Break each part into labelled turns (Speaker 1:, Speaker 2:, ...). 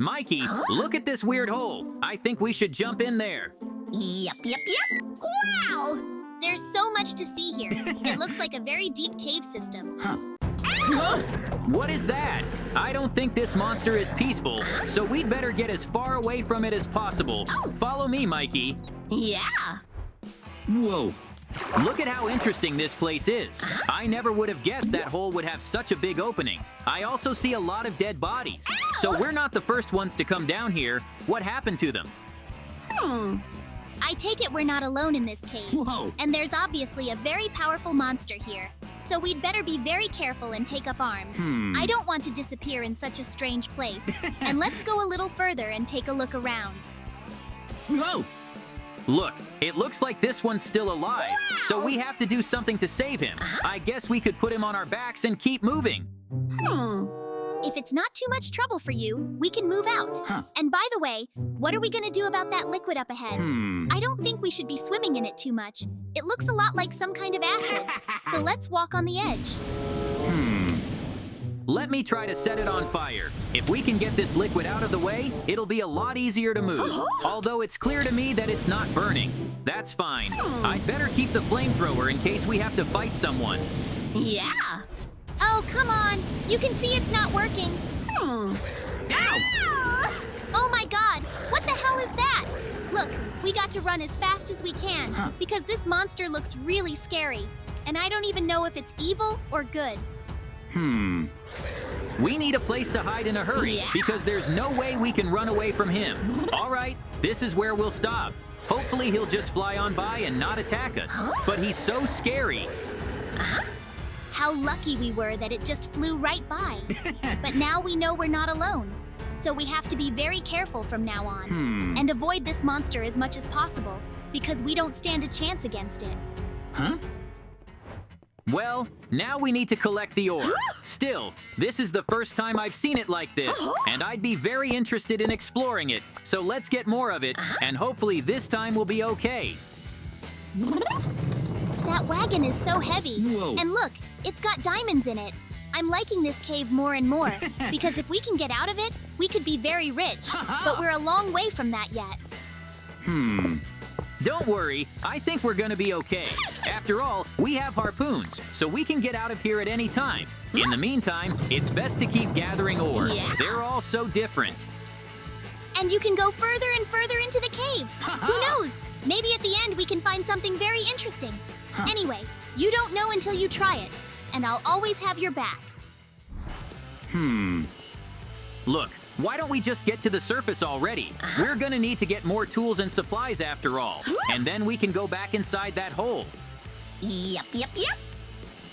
Speaker 1: Mikey, look at this weird hole. I think we should jump in there.
Speaker 2: Yep. Wow!
Speaker 3: There's so much to see here. It looks like a very deep cave system.
Speaker 1: What is that? I don't think this monster is peaceful, so we'd better get as far away from it as possible. Follow me, Mikey.
Speaker 2: Yeah.
Speaker 1: Whoa. Look at how interesting this place is. I never would have guessed that hole would have such a big opening. I also see a lot of dead bodies. So we're not the first ones to come down here. What happened to them?
Speaker 3: I take it we're not alone in this cave.
Speaker 1: Whoa.
Speaker 3: And there's obviously a very powerful monster here. So we'd better be very careful and take up arms. I don't want to disappear in such a strange place. And let's go a little further and take a look around.
Speaker 1: Whoa. Look, it looks like this one's still alive. So we have to do something to save him. I guess we could put him on our backs and keep moving.
Speaker 3: If it's not too much trouble for you, we can move out. And by the way, what are we gonna do about that liquid up ahead? I don't think we should be swimming in it too much. It looks a lot like some kind of acid. So let's walk on the edge.
Speaker 1: Let me try to set it on fire. If we can get this liquid out of the way, it'll be a lot easier to move. Although it's clear to me that it's not burning. That's fine. I'd better keep the flamethrower in case we have to fight someone.
Speaker 2: Yeah.
Speaker 3: Oh, come on. You can see it's not working.
Speaker 1: Ow!
Speaker 3: Oh my god, what the hell is that? Look, we got to run as fast as we can because this monster looks really scary. And I don't even know if it's evil or good.
Speaker 1: We need a place to hide in a hurry because there's no way we can run away from him. All right, this is where we'll stop. Hopefully he'll just fly on by and not attack us. But he's so scary.
Speaker 3: How lucky we were that it just flew right by. But now we know we're not alone. So we have to be very careful from now on. And avoid this monster as much as possible because we don't stand a chance against it.
Speaker 1: Well, now we need to collect the ore. Still, this is the first time I've seen it like this, and I'd be very interested in exploring it. So let's get more of it, and hopefully this time will be okay.
Speaker 3: That wagon is so heavy.
Speaker 1: Whoa.
Speaker 3: And look, it's got diamonds in it. I'm liking this cave more and more, because if we can get out of it, we could be very rich. But we're a long way from that yet.
Speaker 1: Don't worry, I think we're gonna be okay. After all, we have harpoons, so we can get out of here at any time. In the meantime, it's best to keep gathering ore. They're all so different.
Speaker 3: And you can go further and further into the cave. Who knows? Maybe at the end we can find something very interesting. Anyway, you don't know until you try it, and I'll always have your back.
Speaker 1: Look, why don't we just get to the surface already? We're gonna need to get more tools and supplies after all, and then we can go back inside that hole.
Speaker 2: Yep.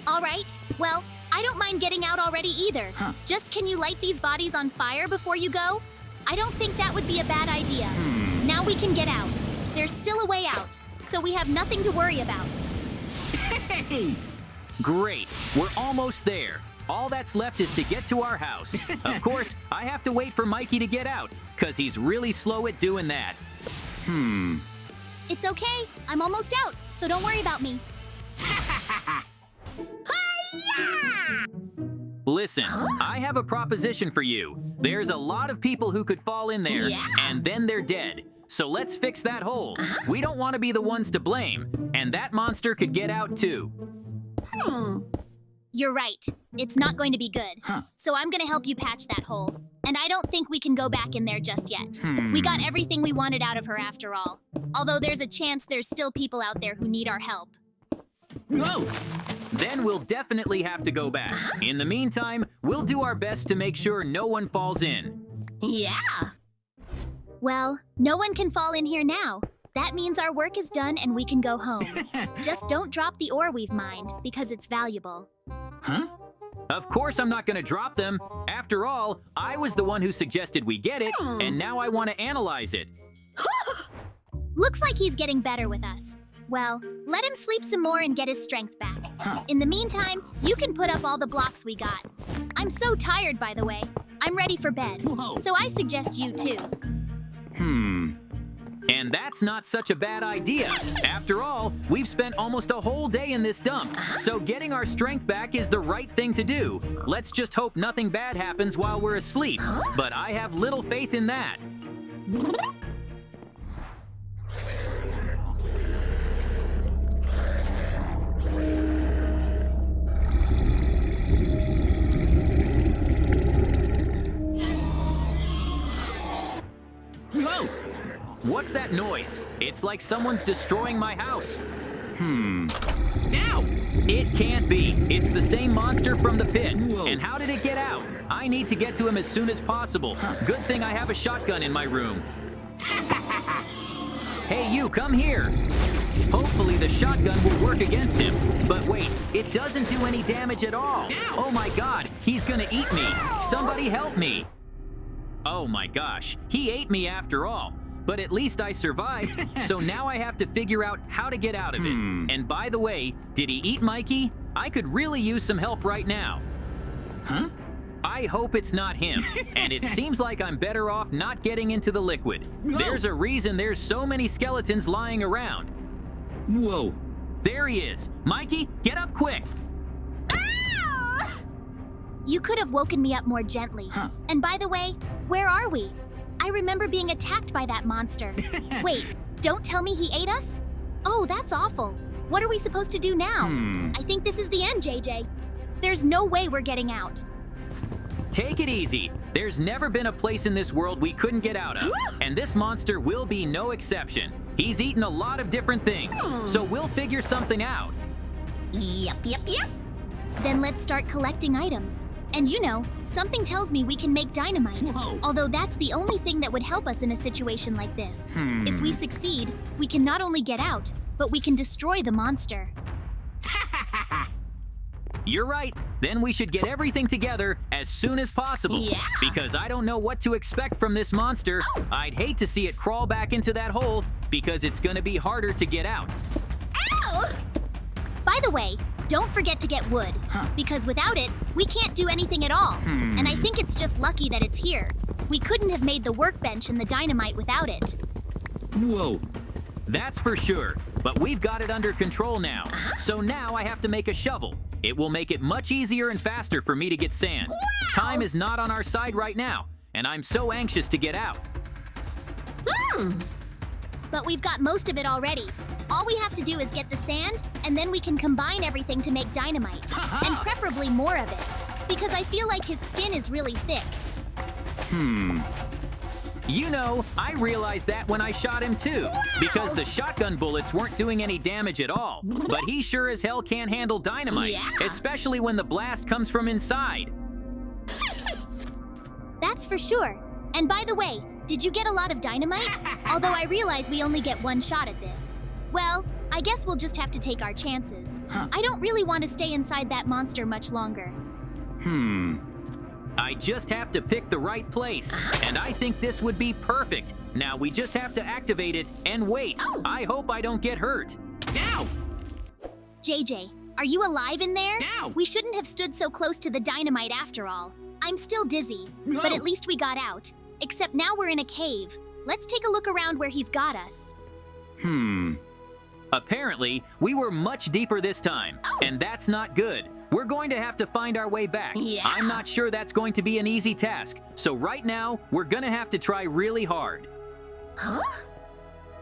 Speaker 3: All right, well, I don't mind getting out already either. Just can you light these bodies on fire before you go? I don't think that would be a bad idea. Now we can get out. There's still a way out, so we have nothing to worry about.
Speaker 1: Great, we're almost there. All that's left is to get to our house. Of course, I have to wait for Mikey to get out, because he's really slow at doing that.
Speaker 3: It's okay, I'm almost out, so don't worry about me.
Speaker 1: Listen, I have a proposition for you. There's a lot of people who could fall in there, and then they're dead. So let's fix that hole. We don't want to be the ones to blame, and that monster could get out too.
Speaker 3: You're right. It's not going to be good. So I'm gonna help you patch that hole. And I don't think we can go back in there just yet. We got everything we wanted out of her after all. Although there's a chance there's still people out there who need our help.
Speaker 1: Whoa! Then we'll definitely have to go back. In the meantime, we'll do our best to make sure no one falls in.
Speaker 2: Yeah.
Speaker 3: Well, no one can fall in here now. That means our work is done and we can go home. Just don't drop the ore we've mined, because it's valuable.
Speaker 1: Of course I'm not gonna drop them. After all, I was the one who suggested we get it, and now I want to analyze it.
Speaker 3: Looks like he's getting better with us. Well, let him sleep some more and get his strength back. In the meantime, you can put up all the blocks we got. I'm so tired, by the way. I'm ready for bed. So I suggest you too.
Speaker 1: And that's not such a bad idea. After all, we've spent almost a whole day in this dump, so getting our strength back is the right thing to do. Let's just hope nothing bad happens while we're asleep, but I have little faith in that. Whoa! What's that noise? It's like someone's destroying my house. Ow! It can't be. It's the same monster from the pit. Whoa. And how did it get out? I need to get to him as soon as possible. Good thing I have a shotgun in my room. Hey, you, come here. Hopefully the shotgun will work against him. But wait, it doesn't do any damage at all. Ow. Oh my god, he's gonna eat me. Somebody help me. Oh my gosh, he ate me after all. But at least I survived, so now I have to figure out how to get out of it. And by the way, did he eat Mikey? I could really use some help right now. Huh? I hope it's not him, and it seems like I'm better off not getting into the liquid. There's a reason there's so many skeletons lying around. Whoa. There he is. Mikey, get up quick.
Speaker 3: You could have woken me up more gently. And by the way, where are we? I remember being attacked by that monster. Wait, don't tell me he ate us? Oh, that's awful. What are we supposed to do now? I think this is the end, JJ. There's no way we're getting out.
Speaker 1: Take it easy. There's never been a place in this world we couldn't get out of. And this monster will be no exception. He's eaten a lot of different things, so we'll figure something out.
Speaker 2: Yep.
Speaker 3: Then let's start collecting items. And you know, something tells me we can make dynamite.
Speaker 1: Whoa.
Speaker 3: Although that's the only thing that would help us in a situation like this. If we succeed, we can not only get out, but we can destroy the monster.
Speaker 1: You're right. Then we should get everything together as soon as possible.
Speaker 2: Yeah.
Speaker 1: Because I don't know what to expect from this monster. I'd hate to see it crawl back into that hole because it's gonna be harder to get out.
Speaker 2: Ow!
Speaker 3: By the way, don't forget to get wood, because without it, we can't do anything at all. And I think it's just lucky that it's here. We couldn't have made the workbench and the dynamite without it.
Speaker 1: Whoa. That's for sure. But we've got it under control now. So now I have to make a shovel. It will make it much easier and faster for me to get sand.
Speaker 2: Wow.
Speaker 1: Time is not on our side right now, and I'm so anxious to get out.
Speaker 3: But we've got most of it already. All we have to do is get the sand, and then we can combine everything to make dynamite. And preferably more of it, because I feel like his skin is really thick.
Speaker 1: You know, I realized that when I shot him too, because the shotgun bullets weren't doing any damage at all. But he sure as hell can't handle dynamite,
Speaker 2: Yeah.
Speaker 1: especially when the blast comes from inside.
Speaker 3: That's for sure. And by the way, did you get a lot of dynamite? Although I realize we only get one shot at this. Well, I guess we'll just have to take our chances. I don't really want to stay inside that monster much longer.
Speaker 1: I just have to pick the right place, and I think this would be perfect. Now we just have to activate it and wait. I hope I don't get hurt. Ow!
Speaker 3: JJ, are you alive in there?
Speaker 1: Ow!
Speaker 3: We shouldn't have stood so close to the dynamite after all. I'm still dizzy, but at least we got out. Except now we're in a cave. Let's take a look around where he's got us.
Speaker 1: Apparently, we were much deeper this time, and that's not good. We're going to have to find our way back.
Speaker 2: Yeah.
Speaker 1: I'm not sure that's going to be an easy task, so right now, we're gonna have to try really hard.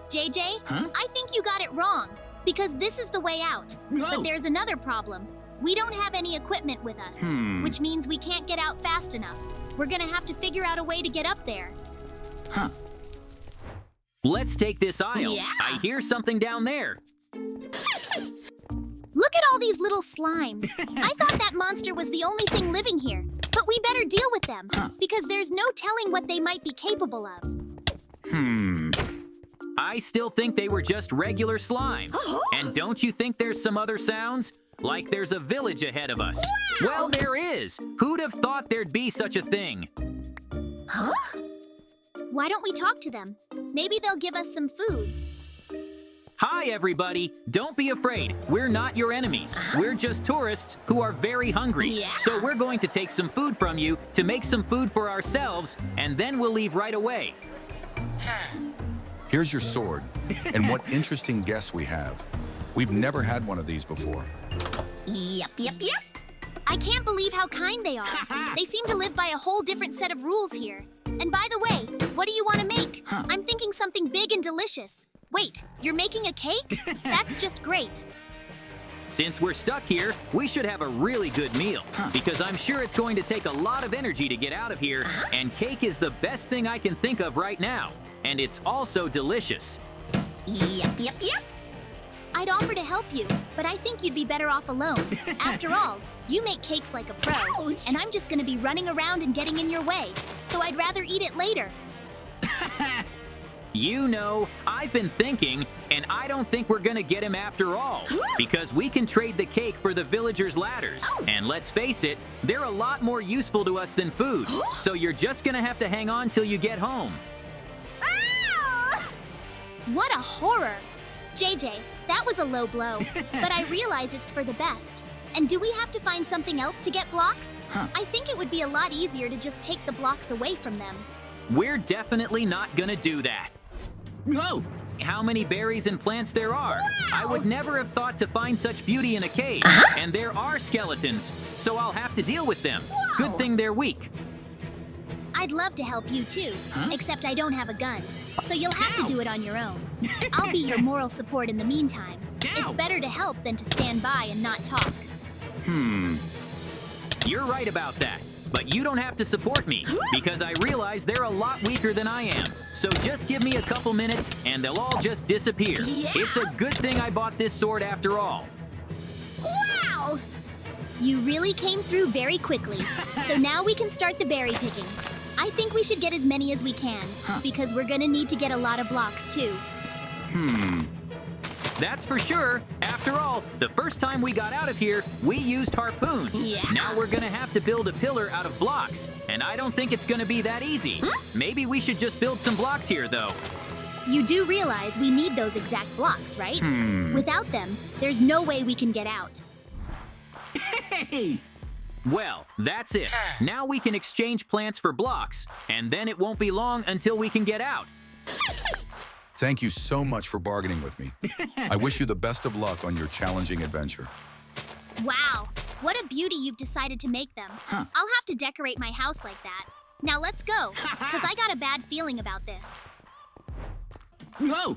Speaker 3: JJ, I think you got it wrong, because this is the way out. But there's another problem. We don't have any equipment with us, which means we can't get out fast enough. We're gonna have to figure out a way to get up there.
Speaker 1: Let's take this aisle.
Speaker 2: Yeah.
Speaker 1: I hear something down there.
Speaker 3: Look at all these little slimes. I thought that monster was the only thing living here, but we better deal with them, because there's no telling what they might be capable of.
Speaker 1: I still think they were just regular slimes. And don't you think there's some other sounds? Like there's a village ahead of us. Well, there is. Who'd have thought there'd be such a thing?
Speaker 3: Why don't we talk to them? Maybe they'll give us some food.
Speaker 1: Hi, everybody. Don't be afraid. We're not your enemies. We're just tourists who are very hungry.
Speaker 2: Yeah.
Speaker 1: So we're going to take some food from you to make some food for ourselves, and then we'll leave right away.
Speaker 4: Here's your sword, and what interesting guests we have. We've never had one of these before.
Speaker 2: Yep.
Speaker 3: I can't believe how kind they are. They seem to live by a whole different set of rules here. And by the way, what do you want to make? I'm thinking something big and delicious. Wait, you're making a cake? That's just great.
Speaker 1: Since we're stuck here, we should have a really good meal, because I'm sure it's going to take a lot of energy to get out of here, and cake is the best thing I can think of right now. And it's also delicious.
Speaker 2: Yep.
Speaker 3: I'd offer to help you, but I think you'd be better off alone. After all, you make cakes like a pro,
Speaker 2: Ouch.
Speaker 3: and I'm just gonna be running around and getting in your way, so I'd rather eat it later.
Speaker 1: You know, I've been thinking, and I don't think we're gonna get him after all, because we can trade the cake for the villagers' ladders. And let's face it, they're a lot more useful to us than food, so you're just gonna have to hang on till you get home.
Speaker 3: What a horror! JJ, that was a low blow, but I realize it's for the best. And do we have to find something else to get blocks? I think it would be a lot easier to just take the blocks away from them.
Speaker 1: We're definitely not gonna do that. Whoa! How many berries and plants there are! I would never have thought to find such beauty in a cave. And there are skeletons, so I'll have to deal with them. Good thing they're weak.
Speaker 3: I'd love to help you too, except I don't have a gun. So you'll have to do it on your own. I'll be your moral support in the meantime. It's better to help than to stand by and not talk.
Speaker 1: You're right about that. But you don't have to support me, because I realize they're a lot weaker than I am. So just give me a couple minutes, and they'll all just disappear. It's a good thing I bought this sword after all.
Speaker 2: Wow!
Speaker 3: You really came through very quickly. So now we can start the berry picking. I think we should get as many as we can, because we're gonna need to get a lot of blocks too.
Speaker 1: That's for sure. After all, the first time we got out of here, we used harpoons.
Speaker 2: Yeah.
Speaker 1: Now we're gonna have to build a pillar out of blocks, and I don't think it's gonna be that easy. Maybe we should just build some blocks here, though.
Speaker 3: You do realize we need those exact blocks, right? Without them, there's no way we can get out.
Speaker 1: Hey! Well, that's it. Now we can exchange plants for blocks, and then it won't be long until we can get out.
Speaker 4: Thank you so much for bargaining with me. I wish you the best of luck on your challenging adventure.
Speaker 3: Wow, what a beauty you've decided to make them. I'll have to decorate my house like that. Now let's go, because I got a bad feeling about this.
Speaker 1: Whoa!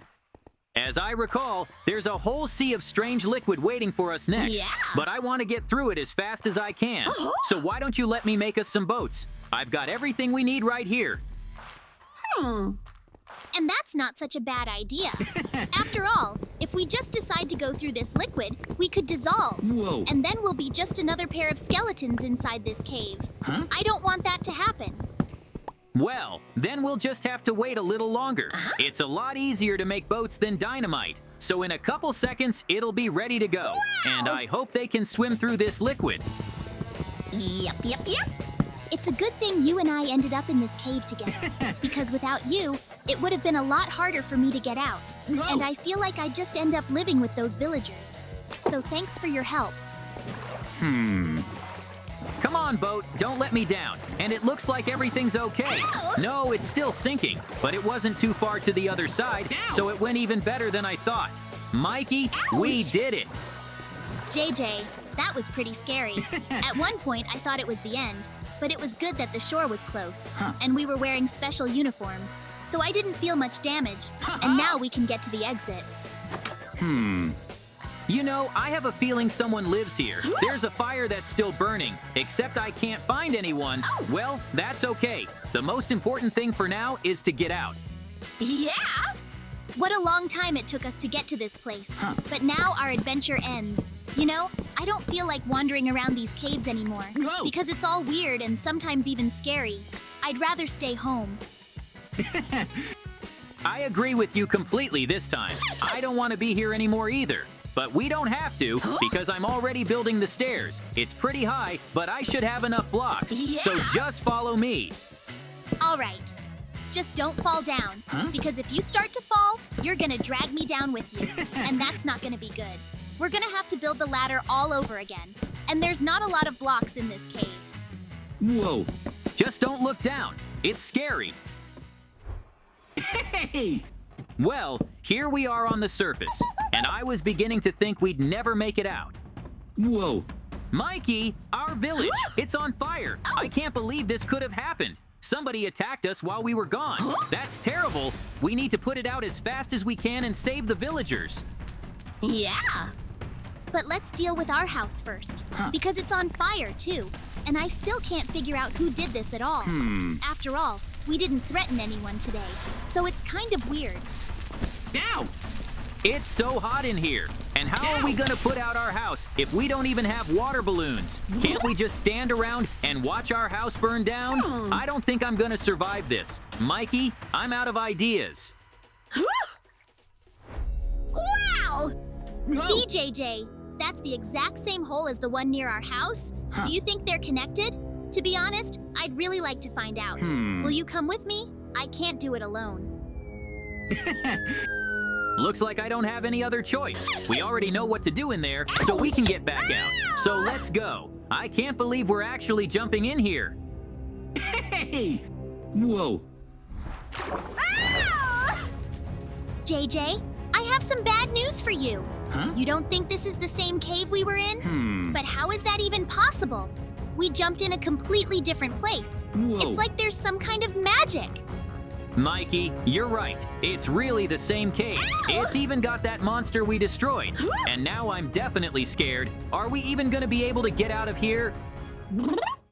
Speaker 1: As I recall, there's a whole sea of strange liquid waiting for us next.
Speaker 2: Yeah.
Speaker 1: But I want to get through it as fast as I can. So why don't you let me make us some boats? I've got everything we need right here.
Speaker 3: And that's not such a bad idea. After all, if we just decide to go through this liquid, we could dissolve.
Speaker 1: Whoa.
Speaker 3: And then we'll be just another pair of skeletons inside this cave. I don't want that to happen.
Speaker 1: Well, then we'll just have to wait a little longer. It's a lot easier to make boats than dynamite. So in a couple seconds, it'll be ready to go. And I hope they can swim through this liquid.
Speaker 2: Yep.
Speaker 3: It's a good thing you and I ended up in this cave together. Because without you, it would have been a lot harder for me to get out. And I feel like I'd just end up living with those villagers. So thanks for your help.
Speaker 1: Come on, boat, don't let me down. And it looks like everything's okay. No, it's still sinking, but it wasn't too far to the other side, so it went even better than I thought. Mikey, we did it.
Speaker 3: JJ, that was pretty scary. At one point, I thought it was the end, but it was good that the shore was close, and we were wearing special uniforms, so I didn't feel much damage, and now we can get to the exit.
Speaker 1: You know, I have a feeling someone lives here. There's a fire that's still burning, except I can't find anyone. Well, that's okay. The most important thing for now is to get out.
Speaker 2: Yeah!
Speaker 3: What a long time it took us to get to this place, but now our adventure ends. You know, I don't feel like wandering around these caves anymore, because it's all weird and sometimes even scary. I'd rather stay home.
Speaker 1: I agree with you completely this time. I don't want to be here anymore either. But we don't have to, because I'm already building the stairs. It's pretty high, but I should have enough blocks. So just follow me.
Speaker 3: All right. Just don't fall down, because if you start to fall, you're gonna drag me down with you, and that's not gonna be good. We're gonna have to build the ladder all over again, and there's not a lot of blocks in this cave.
Speaker 1: Whoa. Just don't look down. It's scary. Hey! Well, here we are on the surface, and I was beginning to think we'd never make it out. Whoa. Mikey, our village, it's on fire. I can't believe this could have happened. Somebody attacked us while we were gone. That's terrible. We need to put it out as fast as we can and save the villagers.
Speaker 2: Yeah.
Speaker 3: But let's deal with our house first, because it's on fire too, and I still can't figure out who did this at all. After all, we didn't threaten anyone today, so it's kind of weird.
Speaker 1: Ow! It's so hot in here. And how are we gonna put out our house if we don't even have water balloons? Can't we just stand around and watch our house burn down? I don't think I'm gonna survive this. Mikey, I'm out of ideas.
Speaker 2: Wow!
Speaker 3: See, JJ, that's the exact same hole as the one near our house. Do you think they're connected? To be honest, I'd really like to find out. Will you come with me? I can't do it alone.
Speaker 1: Looks like I don't have any other choice. We already know what to do in there, so we can get back out. So let's go. I can't believe we're actually jumping in here. Hey! Whoa.
Speaker 3: JJ, I have some bad news for you. You don't think this is the same cave we were in? But how is that even possible? We jumped in a completely different place.
Speaker 1: Whoa.
Speaker 3: It's like there's some kind of magic.
Speaker 1: Mikey, you're right. It's really the same cave. It's even got that monster we destroyed. And now I'm definitely scared. Are we even gonna be able to get out of here?